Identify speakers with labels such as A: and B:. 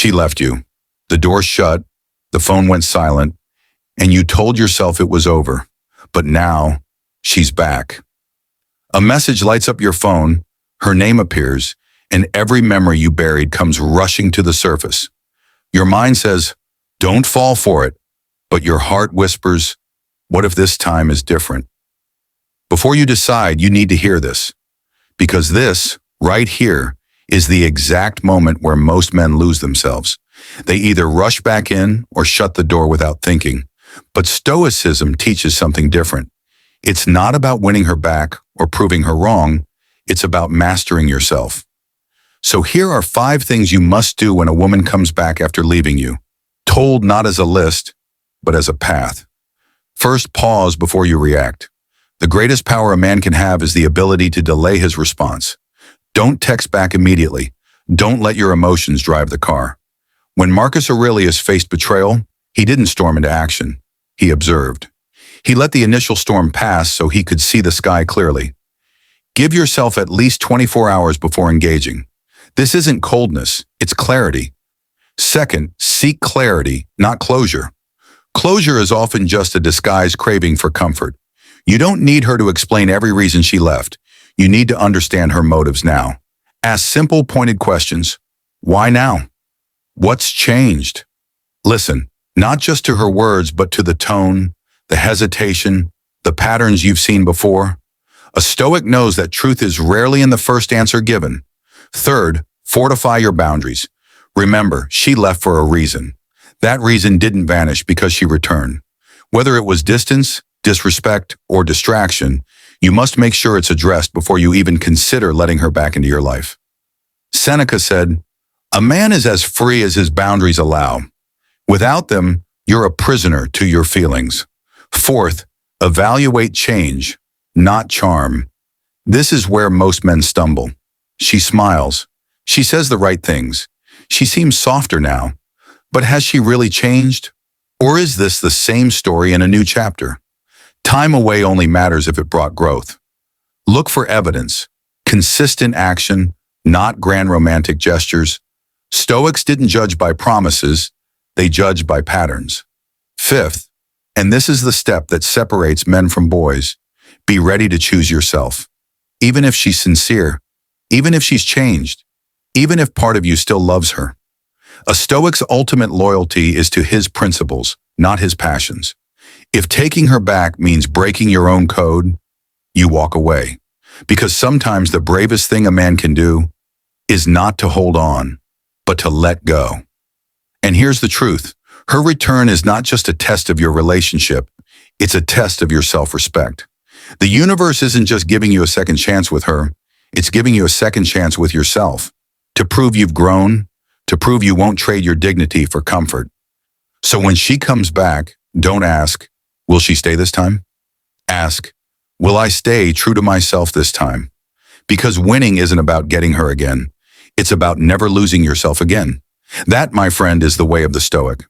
A: She left you. The door shut, the phone went silent, and you told yourself it was over. But now, she's back. A message lights up your phone, her name appears, and every memory you buried comes rushing to the surface. Your mind says, don't fall for it, but your heart whispers, what if this time is different? Before you decide, you need to hear this, because this, right here, is the exact moment where most men lose themselves. They either rush back in or shut the door without thinking. But Stoicism teaches something different. It's not about winning her back or proving her wrong. It's about mastering yourself. So here are 5 things you must do when a woman comes back after leaving you, told not as a list, but as a path. First, pause before you react. The greatest power a man can have is the ability to delay his response. Don't text back immediately. Don't let your emotions drive the car. When Marcus Aurelius faced betrayal, he didn't storm into action. He observed. He let the initial storm pass so he could see the sky clearly. Give yourself at least 24 hours before engaging. This isn't coldness, it's clarity. Second, seek clarity, not closure. Closure is often just a disguised craving for comfort. You don't need her to explain every reason she left. You need to understand her motives now. Ask simple, pointed questions. Why now? What's changed? Listen, not just to her words, but to the tone, the hesitation, the patterns you've seen before. A Stoic knows that truth is rarely in the first answer given. Third, fortify your boundaries. Remember, she left for a reason. That reason didn't vanish because she returned. Whether it was distance, disrespect, or distraction, you must make sure it's addressed before you even consider letting her back into your life. Seneca said, "A man is as free as his boundaries allow. Without them, you're a prisoner to your feelings." Fourth, evaluate change, not charm. This is where most men stumble. She smiles. She says the right things. She seems softer now. But has she really changed? Or is this the same story in a new chapter? Time away only matters if it brought growth. Look for evidence, consistent action, not grand romantic gestures. Stoics didn't judge by promises, they judged by patterns. Fifth, and this is the step that separates men from boys, be ready to choose yourself. Even if she's sincere, even if she's changed, even if part of you still loves her. A Stoic's ultimate loyalty is to his principles, not his passions. If taking her back means breaking your own code, you walk away. Because sometimes the bravest thing a man can do is not to hold on, but to let go. And here's the truth. Her return is not just a test of your relationship, it's a test of your self-respect. The universe isn't just giving you a second chance with her, it's giving you a second chance with yourself, to prove you've grown, to prove you won't trade your dignity for comfort. So when she comes back, don't ask, will she stay this time? Ask, will I stay true to myself this time? Because winning isn't about getting her again. It's about never losing yourself again. That, my friend, is the way of the Stoic.